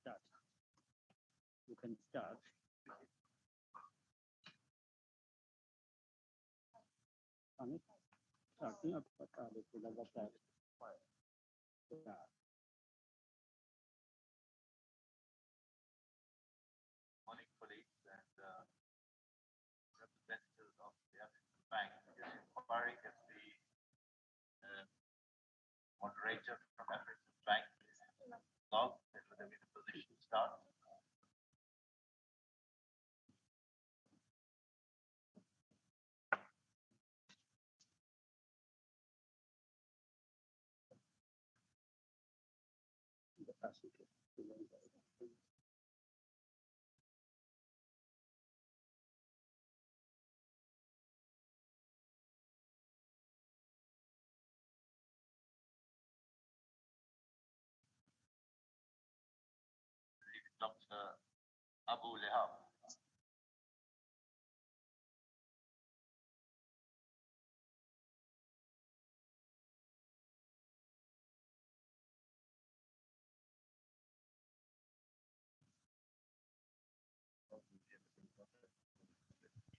Start. You can start. Morning, colleagues and representatives of the Afrexim Bank. This inquiry is the moderator from Afrexim Bank. Log and whether we're in a position to start. Dr. Abu Lehab.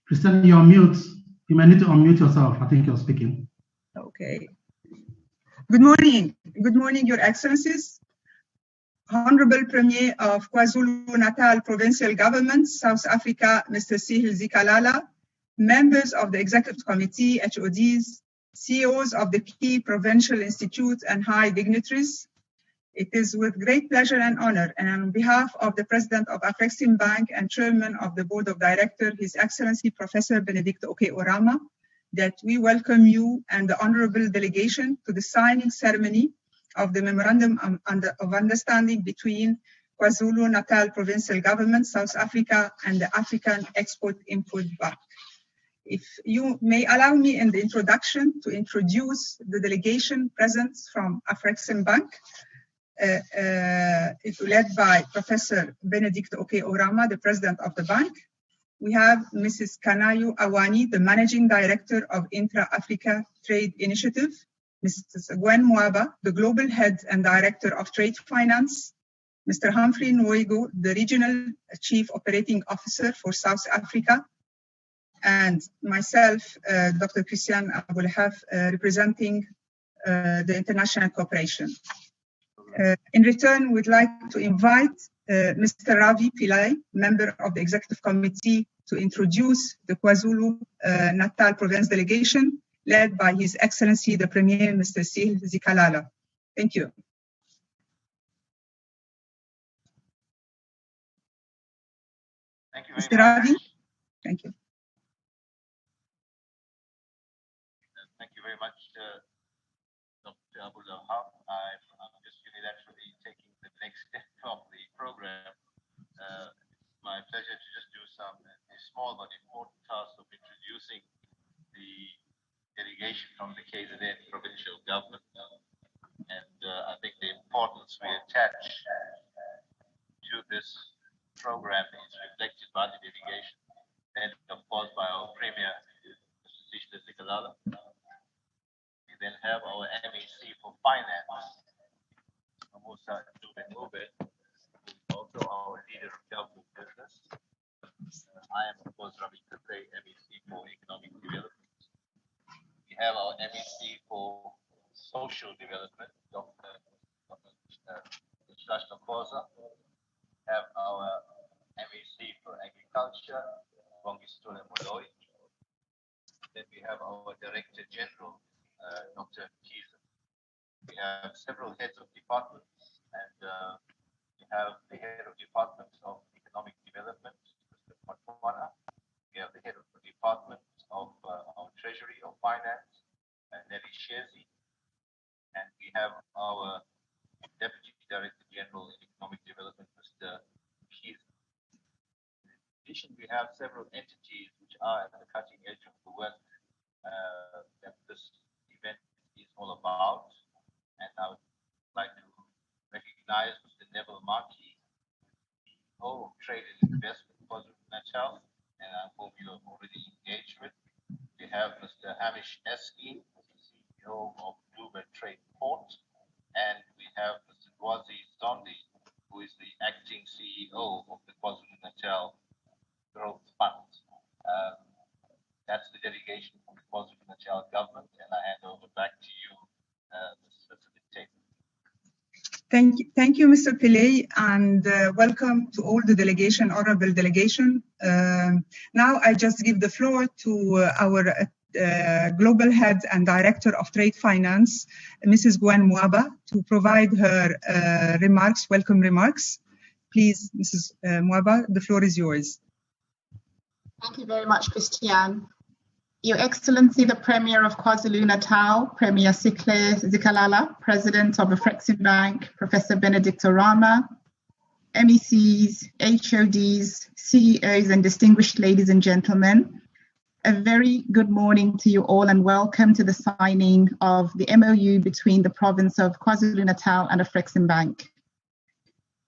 Christian, you're on mute. You might need to unmute yourself. I think you're speaking. Okay. Good morning. Good morning, Your Excellencies. Honorable Premier of KwaZulu-Natal Provincial Government, South Africa, Mr. Sihle Zikalala, members of the Executive Committee, HODs, CEOs of the key provincial institutes and high dignitaries. It is with great pleasure and honor, and on behalf of the President of Afrexim Bank and Chairman of the Board of Directors, His Excellency Professor Benedicto Oke Orama, that we welcome you and the honorable delegation to the signing ceremony of the Memorandum of Understanding between KwaZulu-Natal Provincial Government, South Africa, and the African Export-Import Bank. If you may allow me in the introduction to introduce the delegation present from Afrexim Bank, it's led by Professor Benedicto Oke Orama, the President of the bank. We have Mrs. Kanayo Awani, the Managing Director of Intra-Africa Trade Initiative, Mrs. Gwen Mwaba, the Global Head and Director of Trade Finance, Mr. Humphrey Nwego, the Regional Chief Operating Officer for South Africa, and myself, Dr. Christian Abulhaf, representing the international cooperation. In return, we'd like to invite Mr. Ravi Pillai, member of the Executive Committee, to introduce the KwaZulu-Natal Province delegation, led by His Excellency, the Premier, Mr. Sihle Zikalala. Thank you. Thank you very Mr. much. Ravi? Thank you. Thank you very much, Dr. Abu Lehab. I'm just unilaterally taking the next step of the program. It's my pleasure to just do a small but important task of introducing the delegation from the KZN Provincial Government. And I think the importance we attach to this program is reflected by the delegation and, of course, by our Premier, Mr. Sihle Zikalala. We then have our MEC for Finance, Musa Dube, who is also our leader of government business. I am, of course, Ravi Pillai, MEC for Economic Development. We have our MEC for Social Development, Dr. Shlashna Khoza. We have our MEC for Agriculture, Bongistole Moloi. Then we have our Director General, Dr. Kiza. We have several heads of departments, and we have the head of Department of Economic Development, Mr. Matwana. We have the head of the Department of our Treasury or Finance, Nelly Shezi. And we have our Deputy Director have several entities which are at the cutting edge of the work that this event is all about. And I would like to recognize Mr. Neville Markey, CEO of Trade and Investment KwaZulu-Natal, and I hope you have already engaged with. We have Mr. Hamish Eskin, CEO of Dubai Trade Port, and we have Mr. Dwazi Zondi, who is the acting CEO of the KwaZulu-Natal Growth Fund. That's the delegation from the KwaZulu-Natal government, and I hand over back to you, Mr. Facilitator. Thank you, Mr. Pillay, and welcome to all the delegation, honorable delegation. Now I just give the floor to our Global Head and Director of Trade Finance, Mrs. Gwen Mwaba, to provide her remarks, welcome remarks. Please, Mrs. Mwaba, the floor is yours. Thank you very much, Christiane. Your Excellency, the Premier of KwaZulu-Natal, Premier Sihle Zikalala, President of Afrexim Bank, Professor Benedict Orama, MECs, HODs, CEOs, and distinguished ladies and gentlemen, a very good morning to you all and welcome to the signing of the MOU between the province of KwaZulu-Natal and Afrexim Bank.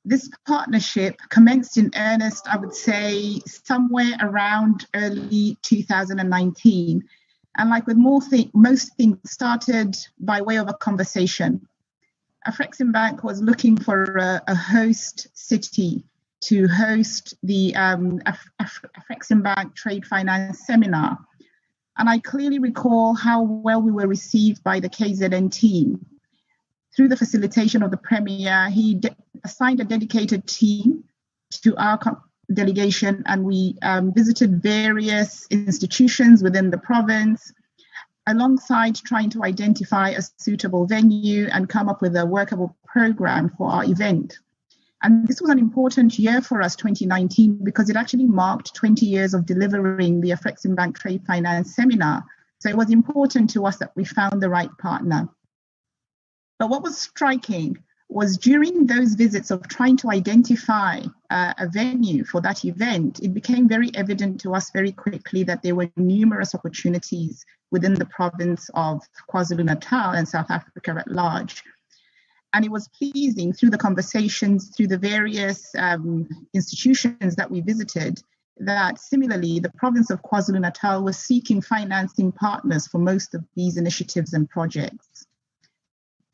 This partnership commenced in earnest, I would say, somewhere around early 2019. And like with most things, started by way of a conversation. Afrexim Bank was looking for a host city to host the Afrexim Bank Trade Finance Seminar. And I clearly recall how well we were received by the KZN team. Through the facilitation of the Premier, he assigned a dedicated team to our delegation, and we visited various institutions within the province, alongside trying to identify a suitable venue and come up with a workable program for our event. And this was an important year for us, 2019, because it actually marked 20 years of delivering the Afrexim Bank Trade Finance Seminar. So it was important to us that we found the right partner. But what was striking was during those visits of trying to identify a venue for that event, it became very evident to us very quickly that there were numerous opportunities within the province of KwaZulu-Natal and South Africa at large. And it was pleasing through the conversations, through the various institutions that we visited, that similarly, the province of KwaZulu-Natal was seeking financing partners for most of these initiatives and projects.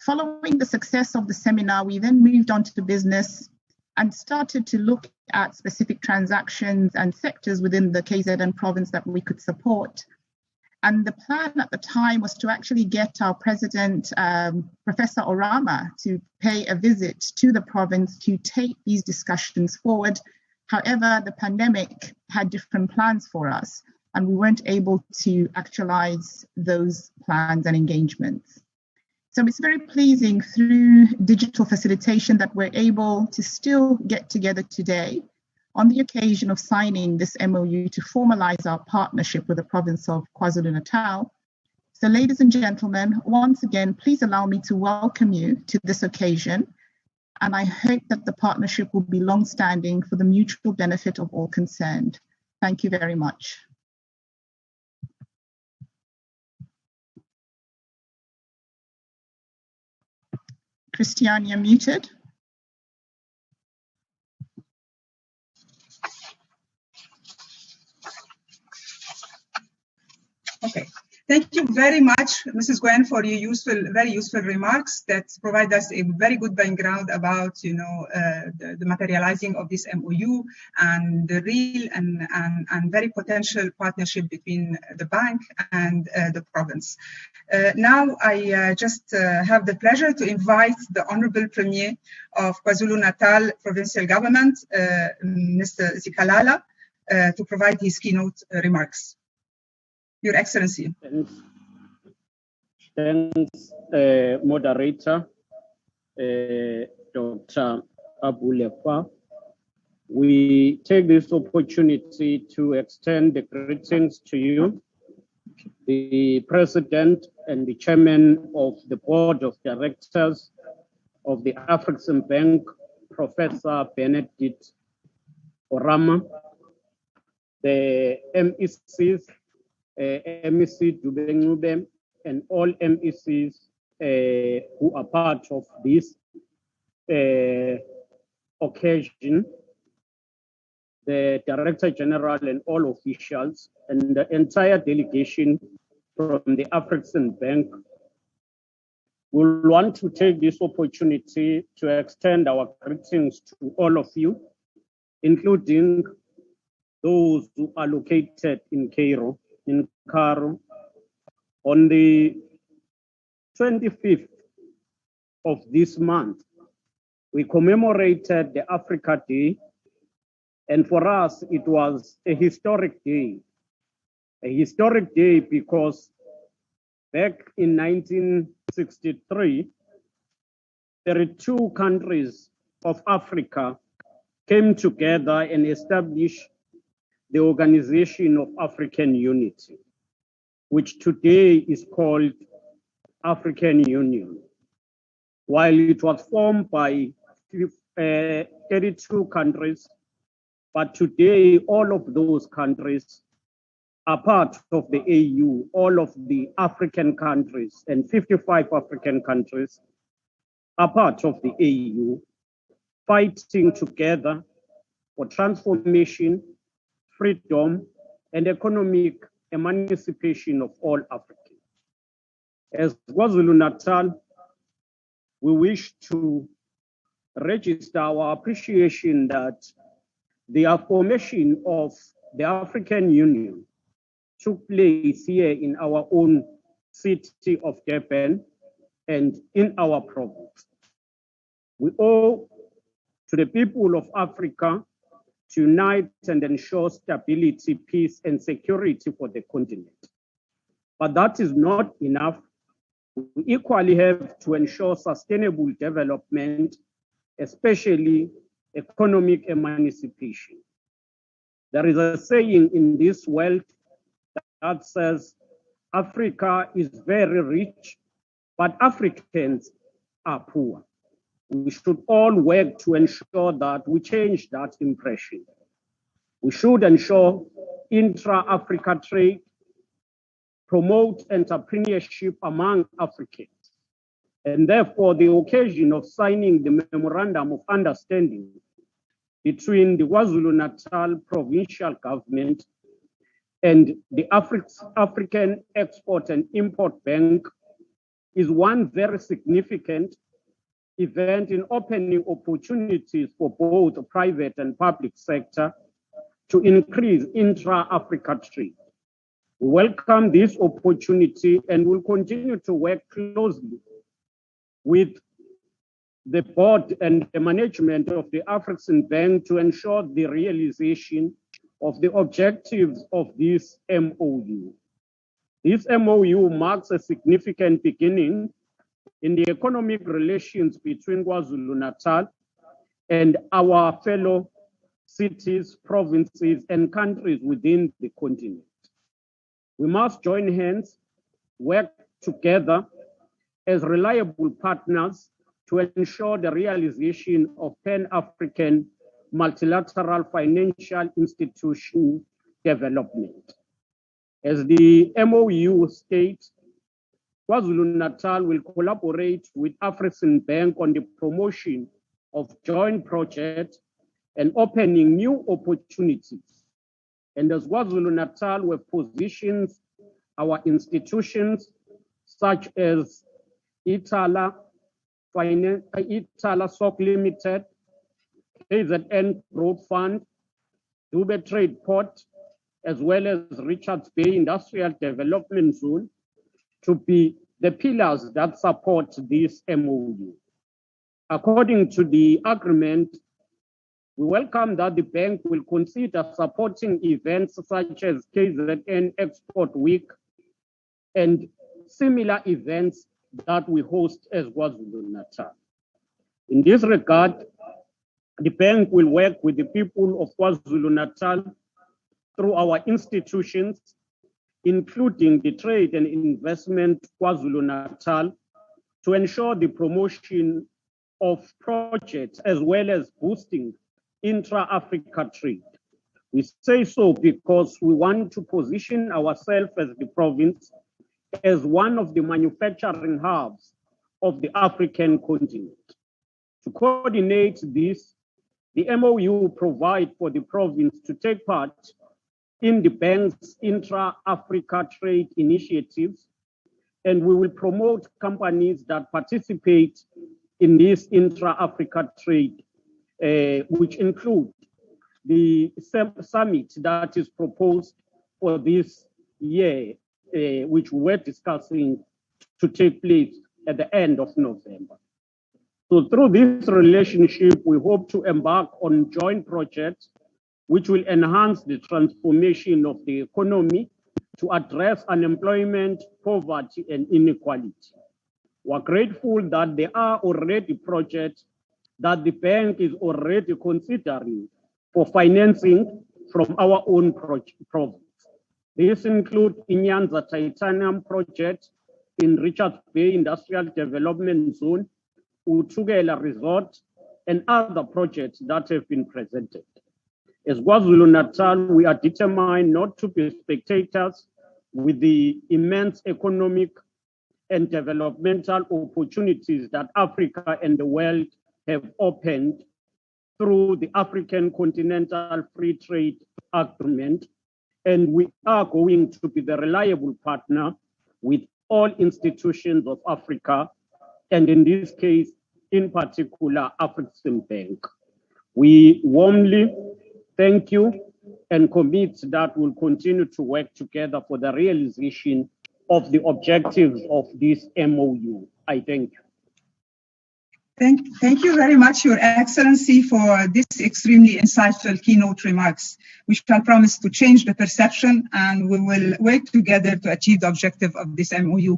Following the success of the seminar, we then moved on to business and started to look at specific transactions and sectors within the KZN province that we could support. And the plan at the time was to actually get our president, Professor Orama, to pay a visit to the province to take these discussions forward. However, the pandemic had different plans for us, and we weren't able to actualize those plans and engagements. So it's very pleasing through digital facilitation that we're able to still get together today on the occasion of signing this MOU to formalize our partnership with the province of KwaZulu-Natal. So ladies and gentlemen, once again, please allow me to welcome you to this occasion. And I hope that the partnership will be long-standing for the mutual benefit of all concerned. Thank you very much. Christiane, you're muted. Okay. Thank you very much, Mrs. Gwen, for your very useful remarks that provide us a very good background about, the materializing of this MOU and the real and very potential partnership between the bank and the province. Now, I just have the pleasure to invite the Honorable Premier of KwaZulu-Natal Provincial Government, Mr. Zikalala, to provide his keynote remarks. Your Excellency. Thanks, moderator, Dr. Abulefa. We take this opportunity to extend the greetings to you, the President and the Chairman of the Board of Directors of the Afrexim Bank, Professor Benedict Orama, the MECs, MEC Dube, and all MECs who are part of this occasion, the Director General and all officials, and the entire delegation from the Afrexim Bank. We'll want to take this opportunity to extend our greetings to all of you, including those who are located in Cairo, on the 25th of this month. We commemorated the Africa Day, and for us, it was a historic day. A historic day because back in 1963, 32 countries of Africa came together and established the Organization of African Unity, which today is called African Union. While it was formed by 32 countries, but today all of those countries are part of the AU, all of the African countries and 55 African countries are part of the AU, fighting together for transformation, freedom, and economic emancipation of all Africans. As KwaZulu-Natal, we wish to register our appreciation that the formation of the African Union took place here in our own city of Durban and in our province. We owe to the people of Africa to unite and ensure stability, peace, and security for the continent. But that is not enough. We equally have to ensure sustainable development, especially economic emancipation. There is a saying in this world that says, Africa is very rich, but Africans are poor. We should all work to ensure that we change that impression. We should ensure intra-Africa trade, promote entrepreneurship among Africans. And therefore, the occasion of signing the Memorandum of Understanding between the KwaZulu-Natal Provincial Government and the African Export and Import Bank is one very significant event in opening opportunities for both the private and public sector to increase intra-Africa trade. We welcome this opportunity and will continue to work closely with the board and the management of the Afrexim Bank to ensure the realization of the objectives of this MOU. This MOU marks a significant beginning in the economic relations between KwaZulu-Natal and our fellow cities, provinces, and countries within the continent. We must join hands, work together as reliable partners to ensure the realization of Pan-African multilateral financial institution development. As the MOU states, KwaZulu-Natal will collaborate with Afrexim Bank on the promotion of joint projects and opening new opportunities. And as KwaZulu-Natal, we position our institutions such as Itala Soc Limited, KZN Growth Fund, Dube Trade Port, as well as Richards Bay Industrial Development Zone, to be the pillars that support this MOU. According to the agreement, we welcome that the bank will consider supporting events such as KZN Export Week and similar events that we host as KwaZulu-Natal. In this regard, the bank will work with the people of KwaZulu-Natal through our institutions, including the Trade and Investment KwaZulu-Natal, to ensure the promotion of projects as well as boosting intra-Africa trade. We say so because we want to position ourselves as the province as one of the manufacturing hubs of the African continent. To coordinate this, the MOU provides for the province to take part in the bank's intra-Africa trade initiatives, and we will promote companies that participate in this intra-Africa trade, which include the summit that is proposed for this year, which we're discussing to take place at the end of November. So through this relationship, we hope to embark on joint projects which will enhance the transformation of the economy to address unemployment, poverty, and inequality. We're grateful that there are already projects that the bank is already considering for financing from our own province. These include Inyanza Titanium Project in Richards Bay Industrial Development Zone, Utugela Resort, and other projects that have been presented. As KwaZulu-Natal, we are determined not to be spectators with the immense economic and developmental opportunities that Africa and the world have opened through the African Continental Free Trade Agreement, and we are going to be the reliable partner with all institutions of Africa, and in this case, in particular, Afrexim Bank. We warmly thank you and commit that we'll continue to work together for the realization of the objectives of this MOU. I thank you. Thank you very much, Your Excellency, for this extremely insightful keynote remarks, which I promise to change the perception, and we will work together to achieve the objective of this MOU.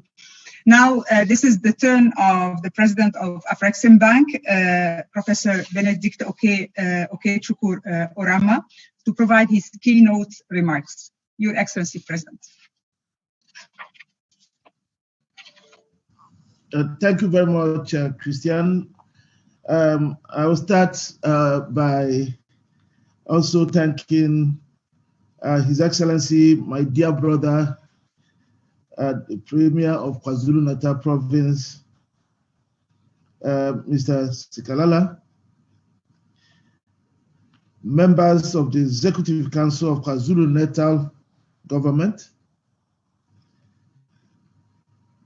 Now, this is the turn of the President of Afrexim Bank, Professor Benedict Okechukwu Orama, to provide his keynote remarks. Your Excellency, President. Thank you very much, Christian. I will start by also thanking His Excellency, my dear brother, the Premier of KwaZulu-Natal Province, Mr. Zikalala, members of the Executive Council of KwaZulu-Natal Government,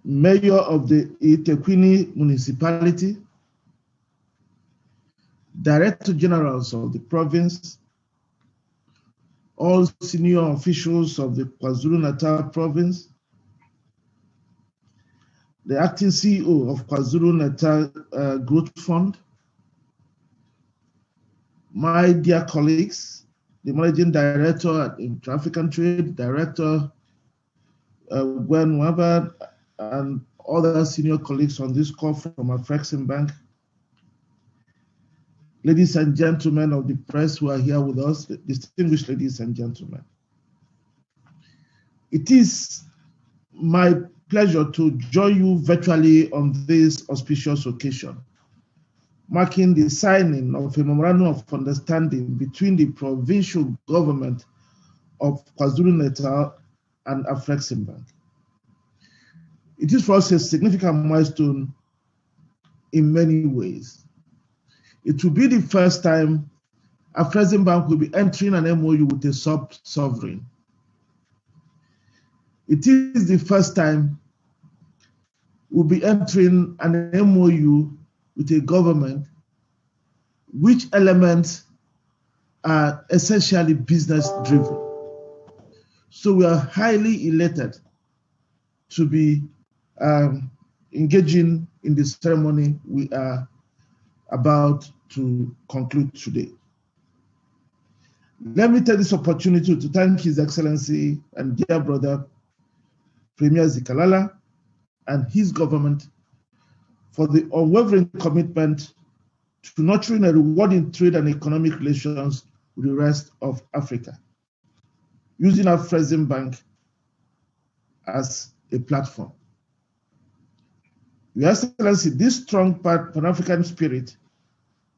Mayor of the Itequini Municipality, Director Generals of the province, all senior officials of the KwaZulu-Natal Province, the acting CEO of KwaZulu-Natal Growth Fund, my dear colleagues, the Managing Director in Traffic and Trade, Director Gwen Wabad, and other senior colleagues on this call from Afrexim Bank, ladies and gentlemen of the press who are here with us, distinguished ladies and gentlemen. It is my pleasure to join you virtually on this auspicious occasion, marking the signing of a memorandum of understanding between the Provincial Government of KwaZulu-Natal and Afrexim Bank. It is for us a significant milestone in many ways. It will be the first time Afrexim Bank will be entering an MOU with a sub-sovereign. It is the first time we'll be entering an MOU with a government which elements are essentially business-driven. So we are highly elated to be engaging in the ceremony we are about to conclude today. Let me take this opportunity to thank His Excellency and dear brother, Premier Zikalala, and his government for the unwavering commitment to nurturing and rewarding trade and economic relations with the rest of Africa, using Afrexim Bank as a platform. Your Excellency, this strong Pan-African spirit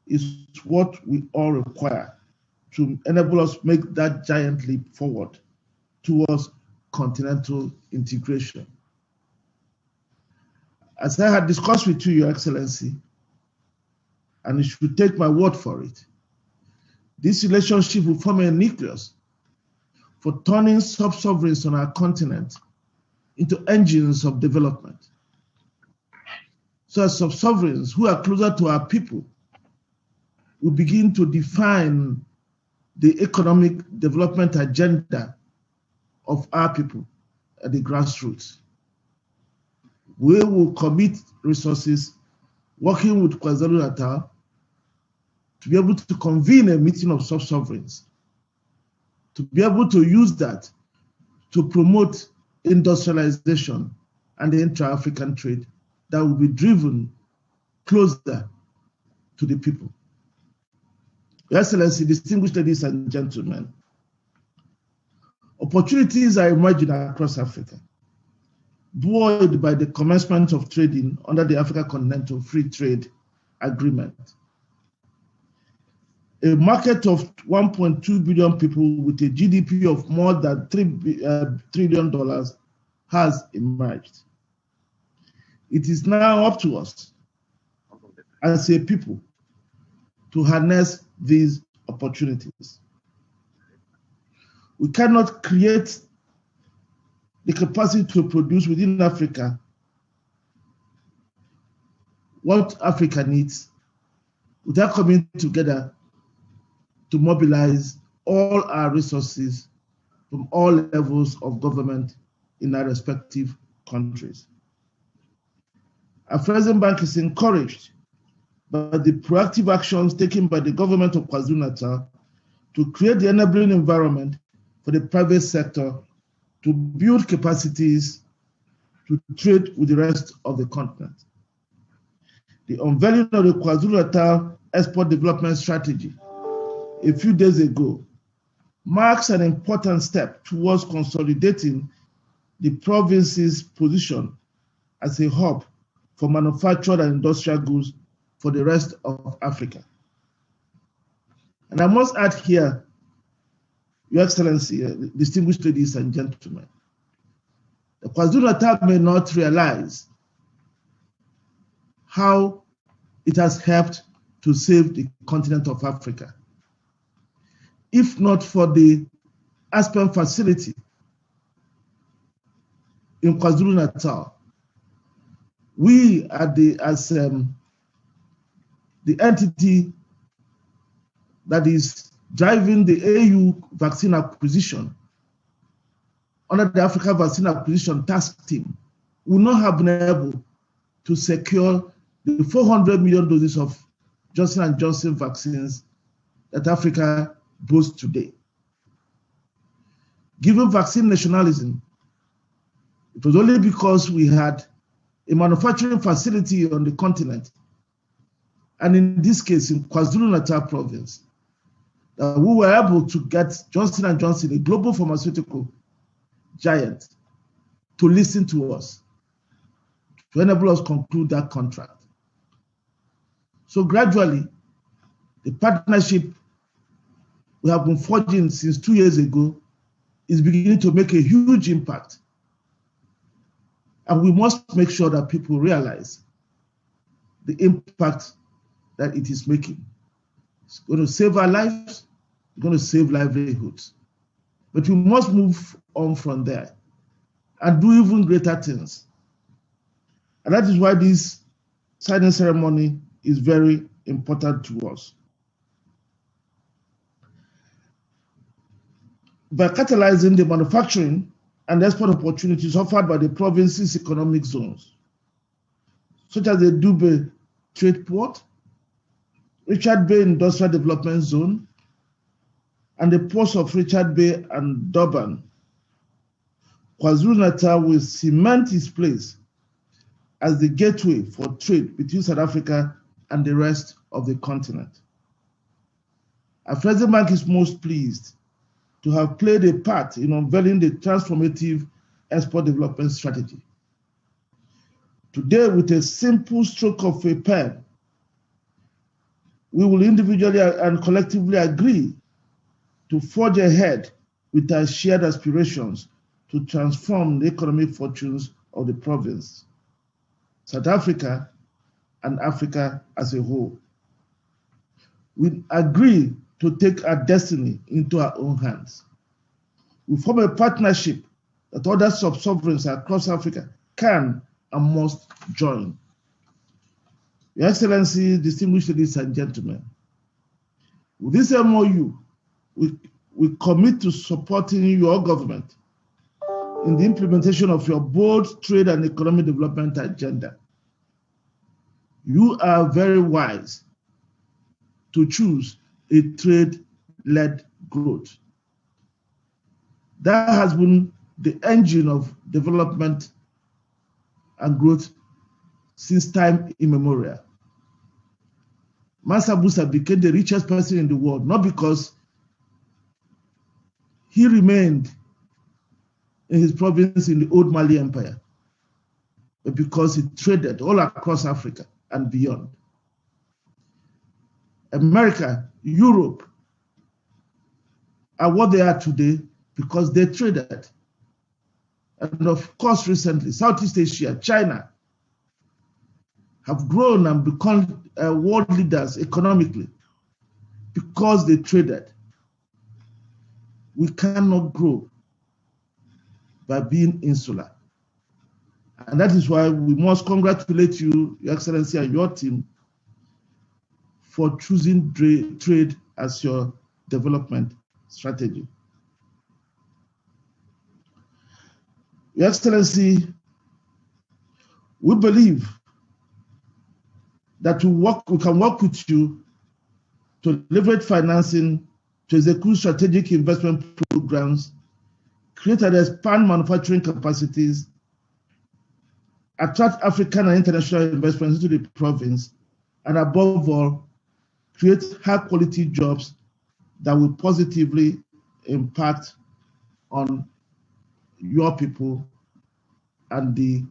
is what we all require to enable us to make that giant leap forward towards continental integration. As I had discussed with you, Your Excellency, and you should take my word for it, this relationship will form a nucleus for turning sub-sovereigns on our continent into engines of development. So as sub-sovereigns who are closer to our people will begin to define the economic development agenda of our people at the grassroots. We will commit resources working with KwaZulu-Natal to be able to convene a meeting of sub-sovereigns, to be able to use that to promote industrialization and the intra-African trade that will be driven closer to the people. Your Excellency, distinguished ladies and gentlemen, opportunities are emerging across Africa, buoyed by the commencement of trading under the Africa Continental Free Trade Agreement. A market of 1.2 billion people with a GDP of more than $3 trillion has emerged. It is now up to us as a people to harness these opportunities. We cannot create the capacity to produce within Africa what Africa needs without coming together to mobilize all our resources from all levels of government in our respective countries. Afrexim Bank is encouraged by the proactive actions taken by the government of KwaZulu-Natal to create the enabling environment for the private sector to build capacities to trade with the rest of the continent. The unveiling of the KwaZulu-Natal Export Development Strategy a few days ago marks an important step towards consolidating the province's position as a hub for manufactured and industrial goods for the rest of Africa. And I must add here, Your Excellency, distinguished ladies and gentlemen, the KwaZulu-Natal may not realize how it has helped to save the continent of Africa. If not for the Aspen facility in KwaZulu-Natal, we as the entity that is driving the AU vaccine acquisition under the Africa Vaccine Acquisition Task Team will not have been able to secure the 400 million doses of Johnson & Johnson vaccines that Africa boasts today. Given vaccine nationalism, it was only because we had a manufacturing facility on the continent, and in this case in KwaZulu-Natal province, we were able to get Johnson & Johnson, a global pharmaceutical giant, to listen to us, to enable us conclude that contract. So gradually, the partnership we have been forging since 2 years ago is beginning to make a huge impact. And we must make sure that people realize the impact that it is making. It's going to save our lives, it's going to save livelihoods. But we must move on from there and do even greater things. And that is why this signing ceremony is very important to us. By catalyzing the manufacturing and export opportunities offered by the province's economic zones, such as the Dube Trade Port, Richard Bay Industrial Development Zone, and the ports of Richard Bay and Durban, KwaZulu-Natal will cement its place as the gateway for trade between South Africa and the rest of the continent. Afrexim Bank is most pleased to have played a part in unveiling the transformative export development strategy. Today, with a simple stroke of a pen, we will individually and collectively agree to forge ahead with our shared aspirations to transform the economic fortunes of the province, South Africa, and Africa as a whole. We agree to take our destiny into our own hands. We form a partnership that other sub-sovereigns across Africa can and must join. Your Excellency, distinguished ladies and gentlemen, with this MOU, we commit to supporting your government in the implementation of your bold trade and economic development agenda. You are very wise to choose a trade-led growth. That has been the engine of development and growth since time immemorial. Mansa Musa became the richest person in the world, not because he remained in his province in the old Mali Empire, but because he traded all across Africa and beyond. America, Europe are what they are today because they traded. And of course, recently, Southeast Asia, China, have grown and become world leaders economically because they traded. We cannot grow by being insular. And that is why we must congratulate you, Your Excellency, and your team for choosing trade as your development strategy. Your Excellency, we believe that we can work with you to leverage financing to execute strategic investment programs, create and expand manufacturing capacities, attract African and international investments into the province, and above all, create high-quality jobs that will positively impact on your people and the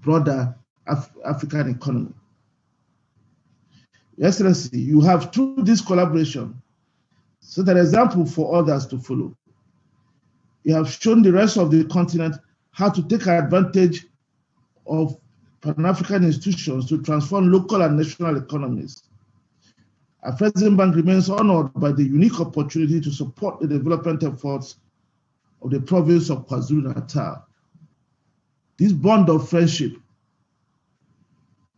broader African economy. Your Excellency, you have, through this collaboration, set an example for others to follow. You have shown the rest of the continent how to take advantage of Pan-African institutions to transform local and national economies. Afrexim Bank remains honored by the unique opportunity to support the development efforts of the province of KwaZulu-Natal. This bond of friendship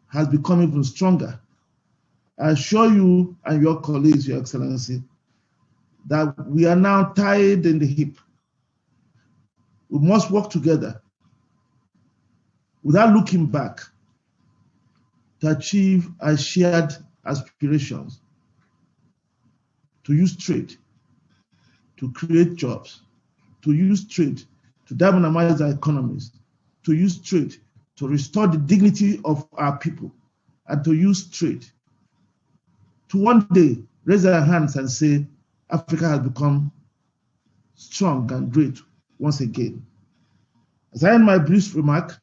has become even stronger. I assure you and your colleagues, Your Excellency, that we are now tied in the hip. We must work together without looking back to achieve our shared aspirations, to use trade to create jobs, to use trade to dynamize our economies, to use trade to restore the dignity of our people, and to use trade to one day raise our hands and say, Africa has become strong and great once again. As I end my brief remark,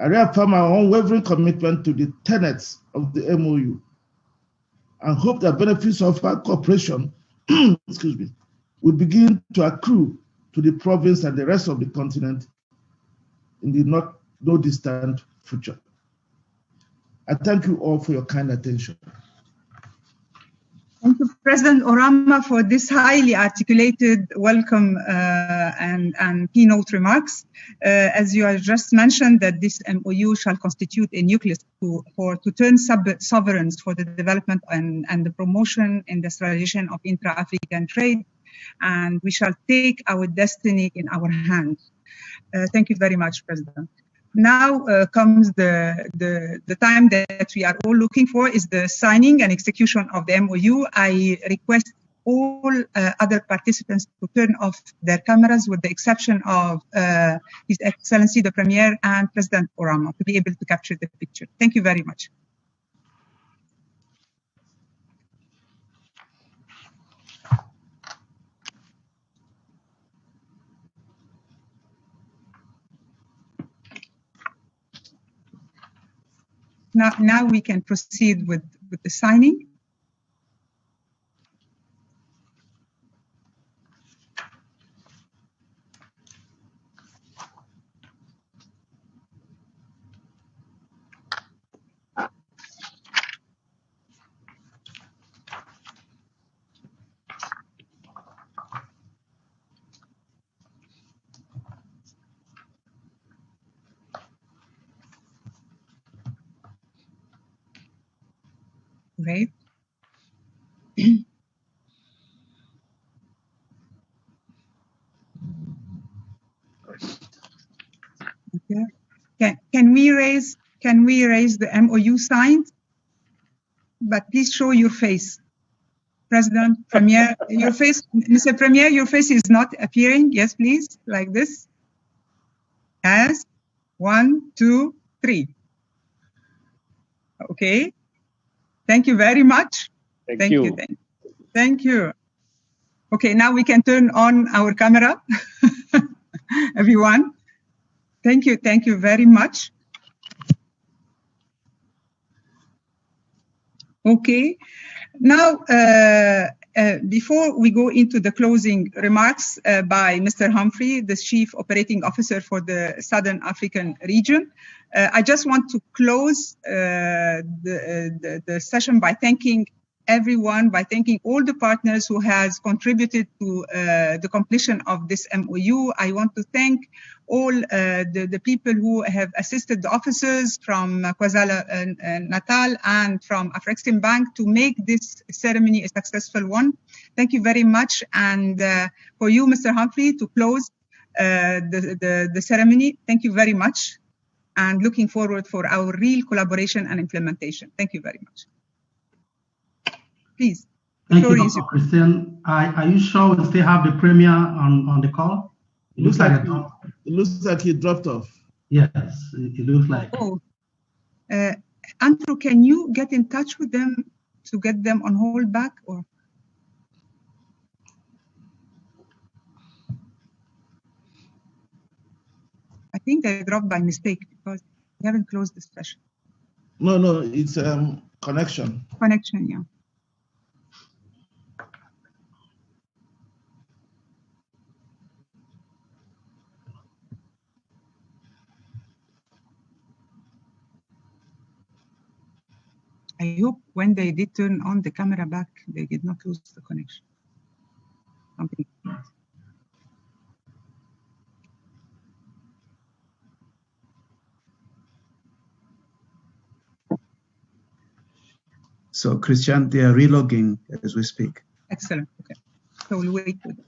I reaffirm our unwavering commitment to the tenets of the MOU and hope that benefits of our cooperation will begin to accrue to the province and the rest of the continent in the not distant future. I thank you all for your kind attention. Thank you, President Orama, for this highly articulated welcome and keynote remarks. As you have just mentioned, that this MOU shall constitute a nucleus to turn sovereigns for the development and the promotion, industrialization of intra-African trade, and we shall take our destiny in our hands. Thank you very much, President. Now comes the time that we are all looking for, is the signing and execution of the MOU. I request all other participants to turn off their cameras with the exception of His Excellency the Premier and President Orama to be able to capture the picture. Thank you very much. Now we can proceed with the signing. Great. Okay. Can we raise the MOU sign? But please show your face. President, Premier, your face, Mr. Premier, your face is not appearing. Yes, please, like this. As 1, 2, 3. Okay. Thank you very much. Thank you. Thank you. Okay, now we can turn on our camera. Everyone. Thank you very much. Okay. Now, before we go into the closing remarks by Mr. Humphrey, the Chief Operating Officer for the Southern African region, I just want to close the session by thanking everyone, by thanking all the partners who has contributed to the completion of this MOU. I want to thank all the people who have assisted the officers from KwaZulu-Natal and from Afrexim Bank to make this ceremony a successful one. Thank you very much. And for you, Mr. Humphrey, to close the ceremony, thank you very much. And looking forward for our real collaboration and implementation. Thank you very much. Please. Thank you, Dr. Christian. Are you sure we still have the Premier on the call? It looks like he dropped off. Yes, it looks like. Oh, Andrew, can you get in touch with them to get them on hold back, or? I think they dropped by mistake because we haven't closed this session. No, it's connection. Connection, yeah. I hope when they did turn on the camera back, they did not lose the connection. Something. So, Christian, they are relogging as we speak. Excellent. Okay. So we'll wait for them.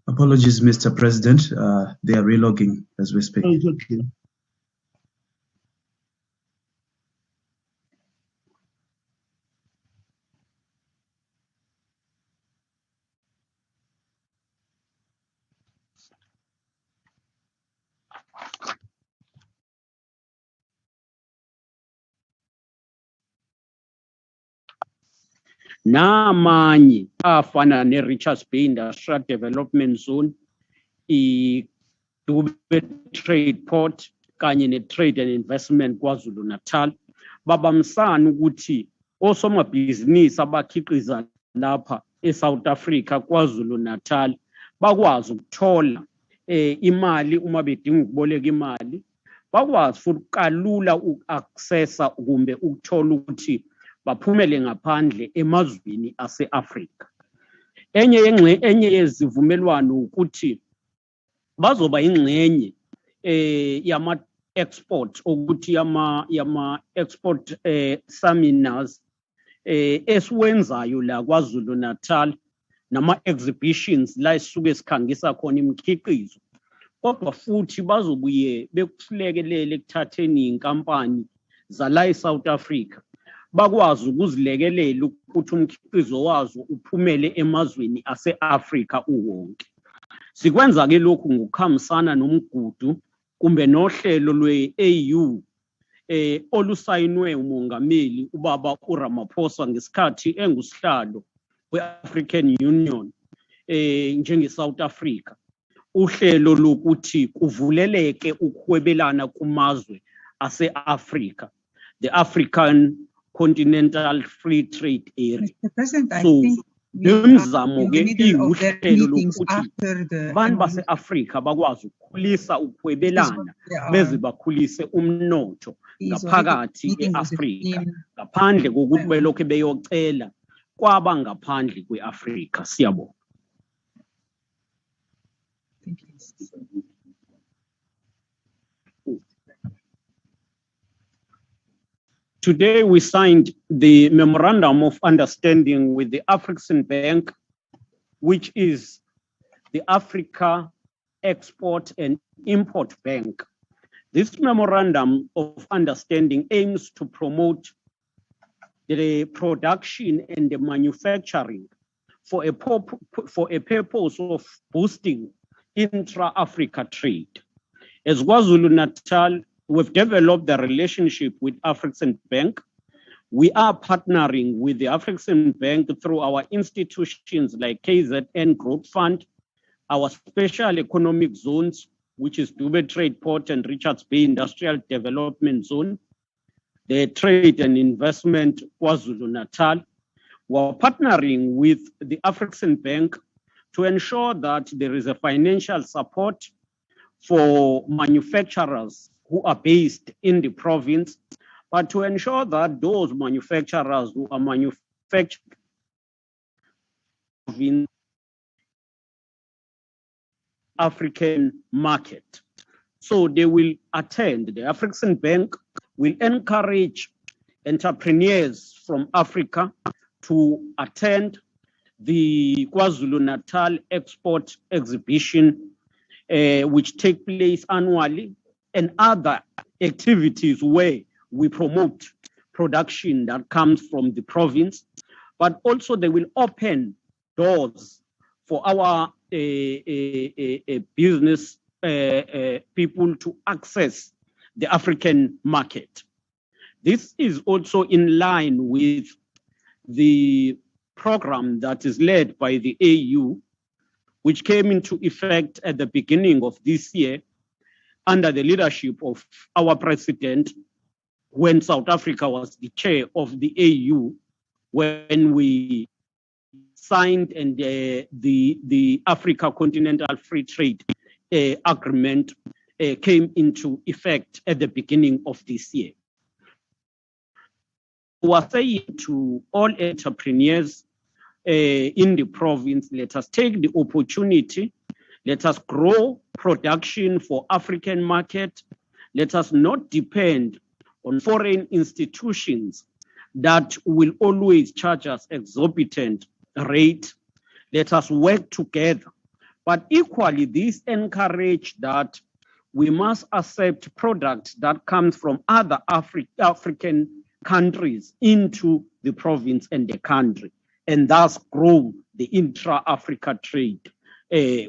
Apologies, Mr. President. They are relogging as we speak. Oh, it's okay. Namanye afana ne-Richards Bay Industrial Development Zone, i-Dube Trade Port kanye ne-Trade and Investment KwaZulu-Natal babamsana ukuthi osomabhizinisi abakhiqiza lapha eSouth Africa KwaZulu-Natal bakwazi ukuthola imali uma bedinga ukuboleka imali, bakwazi futhi kalula uku-accessa kumbe ukuthola ukuthi baphumele ngaphandle emazweni ase-Afrika. Enye yezivumelwano ukuthi bazoba ingxenye yama-export ukuthi yama-export seminars esiwenzayo la KwaZulu-Natal nama-exhibitions la esisuke sikhangisa khona imikhiqizo, kodwa futhi bazobuye bekulekelele ekuthatheni inkampani zala eSouth Africa bakwazi ukuzilekelela ukuthi umkhiqizo wazo uphumele emazweni ase-Afrika uwonke. Sikwenza ke lokhu ngokuhambisana nomgudu kumbe nohlelo lwe-AU olusayinwe umongameli ubaba uRamaphosa ngesikhathi engusihlalo we-African Union njenge-South Africa, uhlelo lokuthi kuvuleleke ukuhwebelana kumazwe ase-Afrika, the African Continental Free Trade Area. So nemizamo ke iwuhlelo lokuthi abantu base-Afrika bakwazi ukukhulisa ukuhwebelana beze bakhulise umnotho ngaphakathi e-Afrika ngaphandle kokuthi belokhu beyocela kwaba ngaphandle kwe-Afrika. Siyabonga. Today we signed the Memorandum of Understanding with the Afrexim Bank, which is the Africa Export and Import Bank. This Memorandum of Understanding aims to promote the production and the manufacturing for a purpose of boosting intra-Africa trade. As KwaZulu-Natal, we've developed the relationship with Afrexim Bank. We are partnering with the Afrexim Bank through our institutions like KZN Growth Fund, our special economic zones, which is Dube Trade Port and Richards Bay Industrial Development Zone, the Trade and Investment KwaZulu-Natal. We're partnering with the Afrexim Bank to ensure that there is a financial support for manufacturers who are based in the province, but to ensure that those manufacturers who are manufacturing in African market. So they will attend, the Afrexim Bank will encourage entrepreneurs from Africa to attend the KwaZulu-Natal Export Exhibition, which take place annually, and other activities where we promote production that comes from the province, but also they will open doors for our business people to access the African market. This is also in line with the program that is led by the AU, which came into effect at the beginning of this year under the leadership of our president when South Africa was the chair of the AU, when we signed and the Africa Continental Free Trade Agreement came into effect at the beginning of this year. We are saying to all entrepreneurs in the province, let us take the opportunity, let us grow production for African market, let us not depend on foreign institutions that will always charge us exorbitant rate. Let us work together. But equally, this encourage that we must accept products that comes from other African countries into the province and the country, and thus grow the intra-Africa trade,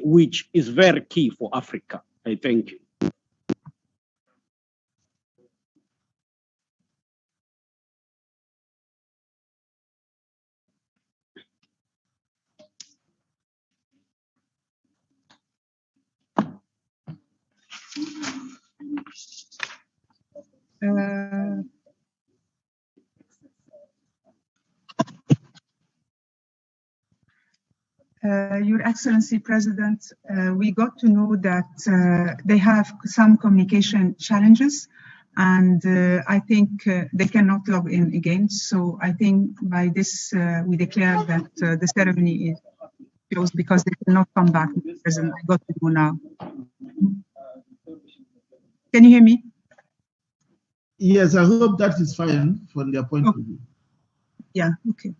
which is very key for Africa. I thank you. Your Excellency President, we got to know that they have some communication challenges, and I think they cannot log in again. So I think by this, we declare that the ceremony is closed because they cannot come back. President, I got to know now. Can you hear me? Yes, I hope that is fine from their point of view. Yeah, okay.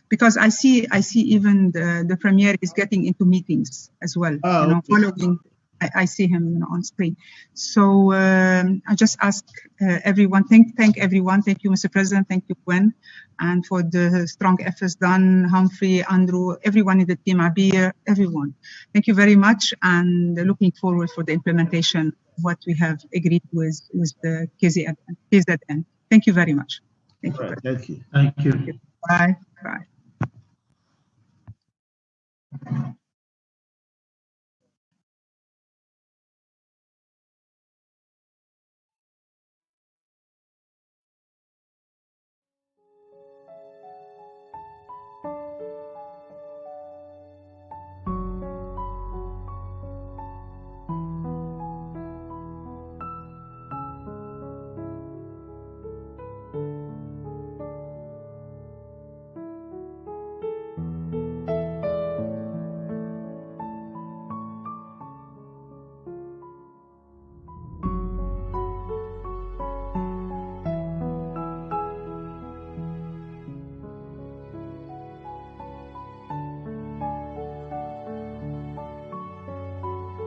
Because I see even the Premier is getting into meetings as well, okay. Following, I see him on screen. So I just ask everyone, thank everyone. Thank you, Mr. President. Thank you, Gwen, and for the strong efforts done, Humphrey, Andrew, everyone in the team, Abir, everyone. Thank you very much, and looking forward for the implementation of what we have agreed with the KZN. Thank you very much. Thank you. Right, thank you. Thank you. Bye. Bye.